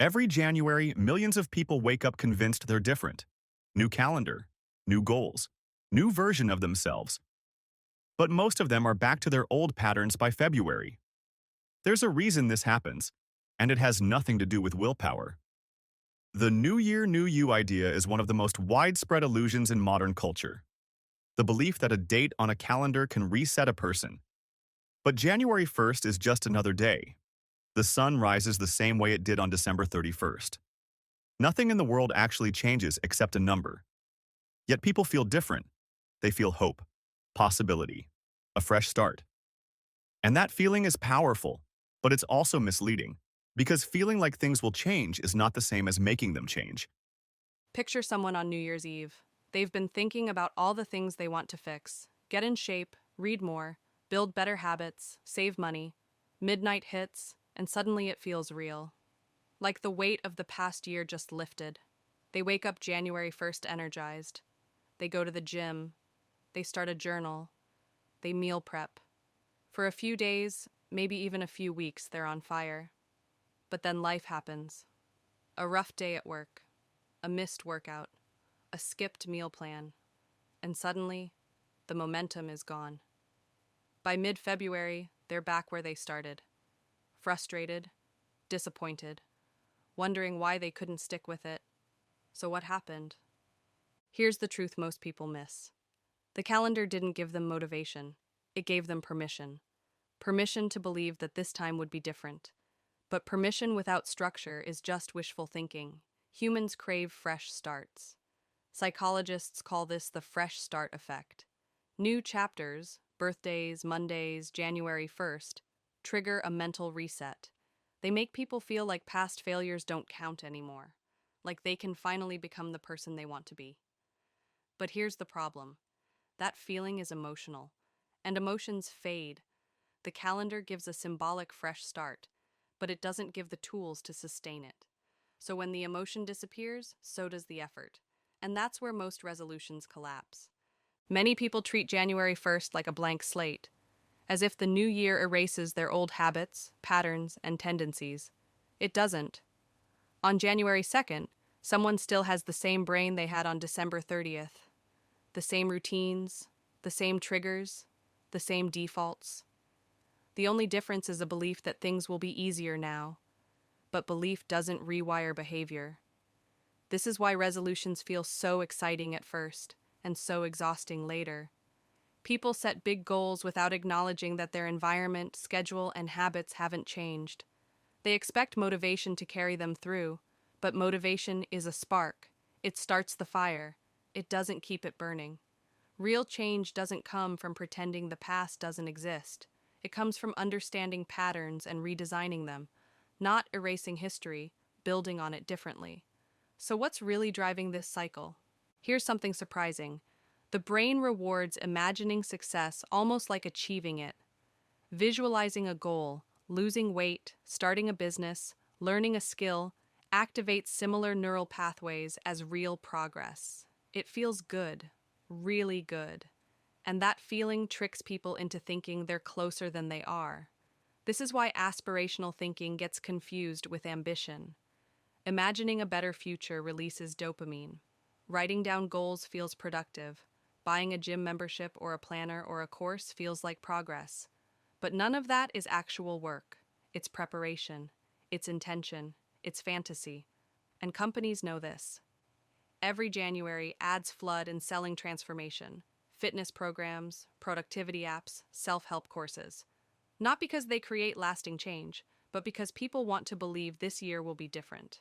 Every January, millions of people wake up convinced they're different. New calendar, new goals, new version of themselves. But most of them are back to their old patterns by February. There's a reason this happens, and it has nothing to do with willpower. The New Year, New You idea is one of the most widespread illusions in modern culture. The belief that a date on a calendar can reset a person. But January 1st is just another day. The sun rises the same way it did on December 31st. Nothing in the world actually changes except a number. Yet people feel different. They feel hope, possibility, a fresh start. And that feeling is powerful, but it's also misleading, because feeling like things will change is not the same as making them change. Picture someone on New Year's Eve. They've been thinking about all the things they want to fix: get in shape, read more, build better habits, save money. Midnight hits, and suddenly it feels real. Like the weight of the past year just lifted. They wake up January 1st energized. They go to the gym. They start a journal. They meal prep. For a few days, maybe even a few weeks, they're on fire. But then life happens. A rough day at work, a missed workout, a skipped meal plan, and suddenly, the momentum is gone. By mid-February, they're back where they started. Frustrated, disappointed, wondering why they couldn't stick with it. So what happened? Here's the truth most people miss. The calendar didn't give them motivation. It gave them permission. Permission to believe that this time would be different. But permission without structure is just wishful thinking. Humans crave fresh starts. Psychologists call this the fresh start effect. New chapters, birthdays, Mondays, January 1st, trigger a mental reset. They make people feel like past failures don't count anymore, like they can finally become the person they want to be. But here's the problem. That feeling is emotional, and emotions fade. The calendar gives a symbolic fresh start, but it doesn't give the tools to sustain it. So when the emotion disappears, so does the effort. And that's where most resolutions collapse. Many people treat January 1st like a blank slate, as if the new year erases their old habits, patterns, and tendencies. It doesn't. On January 2nd, someone still has the same brain they had on December 30th. The same routines, the same triggers, the same defaults. The only difference is a belief that things will be easier now. But belief doesn't rewire behavior. This is why resolutions feel so exciting at first and so exhausting later. People set big goals without acknowledging that their environment, schedule, and habits haven't changed. They expect motivation to carry them through, but motivation is a spark. It starts the fire. It doesn't keep it burning. Real change doesn't come from pretending the past doesn't exist. It comes from understanding patterns and redesigning them, not erasing history, building on it differently. So what's really driving this cycle? Here's something surprising. The brain rewards imagining success almost like achieving it. Visualizing a goal, losing weight, starting a business, learning a skill, activates similar neural pathways as real progress. It feels good, really good. And that feeling tricks people into thinking they're closer than they are. This is why aspirational thinking gets confused with ambition. Imagining a better future releases dopamine. Writing down goals feels productive. Buying a gym membership or a planner or a course feels like progress. But none of that is actual work. It's preparation. It's intention. It's fantasy. And companies know this. Every January, ads flood in selling transformation. Fitness programs, productivity apps, self-help courses. Not because they create lasting change, but because people want to believe this year will be different.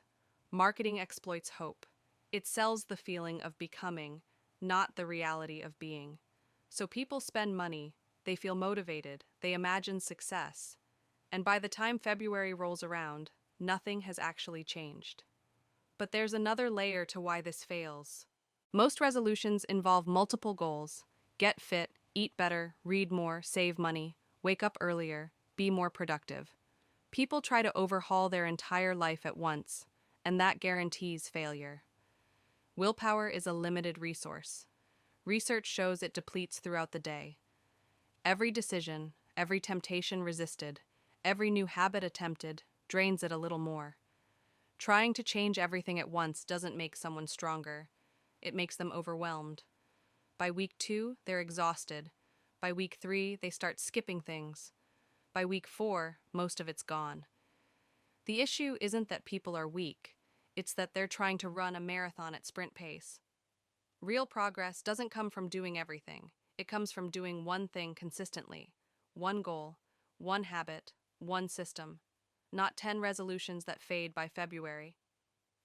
Marketing exploits hope. It sells the feeling of becoming, not the reality of being. So people spend money, they feel motivated, they imagine success. And by the time February rolls around, nothing has actually changed. But there's another layer to why this fails. Most resolutions involve multiple goals: get fit, eat better, read more, save money, wake up earlier, be more productive. People try to overhaul their entire life at once, and that guarantees failure. Willpower is a limited resource. Research shows it depletes throughout the day. Every decision, every temptation resisted, every new habit attempted drains it a little more. Trying to change everything at once doesn't make someone stronger. It makes them overwhelmed. By week 2, they're exhausted. By week 3, they start skipping things. By week 4, most of it's gone. The issue isn't that people are weak, it's that they're trying to run a marathon at sprint pace. Real progress doesn't come from doing everything. It comes from doing one thing consistently. One goal, one habit, one system. Not 10 resolutions that fade by February.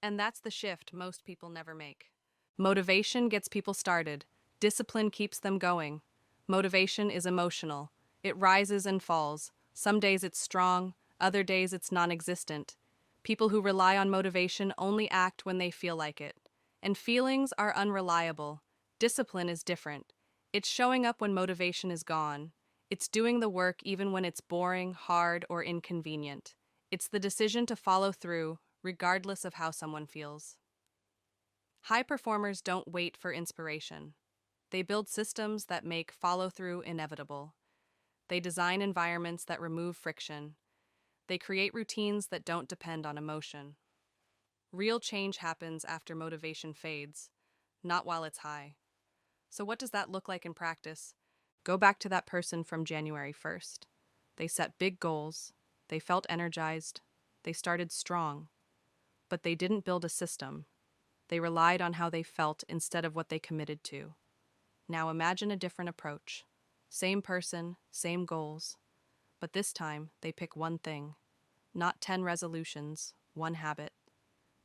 And that's the shift most people never make. Motivation gets people started. Discipline keeps them going. Motivation is emotional. It rises and falls. Some days it's strong, other days it's non-existent. People who rely on motivation only act when they feel like it. And feelings are unreliable. Discipline is different. It's showing up when motivation is gone. It's doing the work even when it's boring, hard, or inconvenient. It's the decision to follow through, regardless of how someone feels. High performers don't wait for inspiration. They build systems that make follow-through inevitable. They design environments that remove friction. They create routines that don't depend on emotion. Real change happens after motivation fades, not while it's high. So what does that look like in practice? Go back to that person from January 1st. They set big goals. They felt energized. They started strong. But they didn't build a system. They relied on how they felt instead of what they committed to. Now imagine a different approach. Same person, same goals. But this time, they pick one thing. Not 10 resolutions, one habit.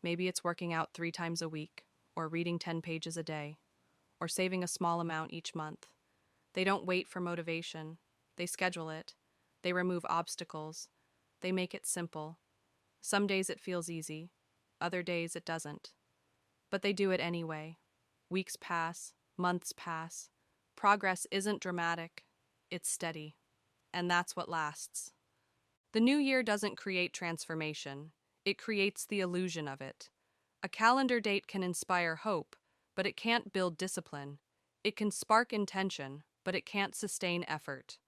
Maybe it's working out 3 times a week, or reading 10 pages a day, or saving a small amount each month. They don't wait for motivation. They schedule it. They remove obstacles. They make it simple. Some days it feels easy. Other days it doesn't. But they do it anyway. Weeks pass. Months pass. Progress isn't dramatic. It's steady. And that's what lasts. The new year doesn't create transformation. It creates the illusion of it. A calendar date can inspire hope, but it can't build discipline. It can spark intention, but it can't sustain effort.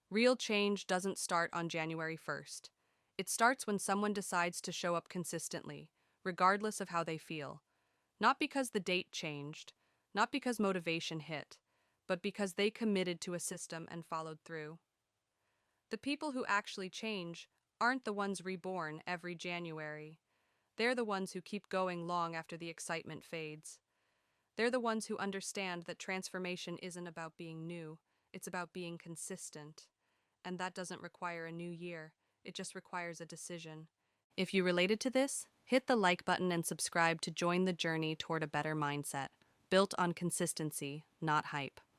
Real change doesn't start on January 1st. It starts when someone decides to show up consistently, regardless of how they feel. Not because the date changed, not because motivation hit, but because they committed to a system and followed through. The people who actually change aren't the ones reborn every January. They're the ones who keep going long after the excitement fades. They're the ones who understand that transformation isn't about being new, it's about being consistent. And that doesn't require a new year, it just requires a decision. If you related to this, hit the like button and subscribe to join the journey toward a better mindset, built on consistency, not hype.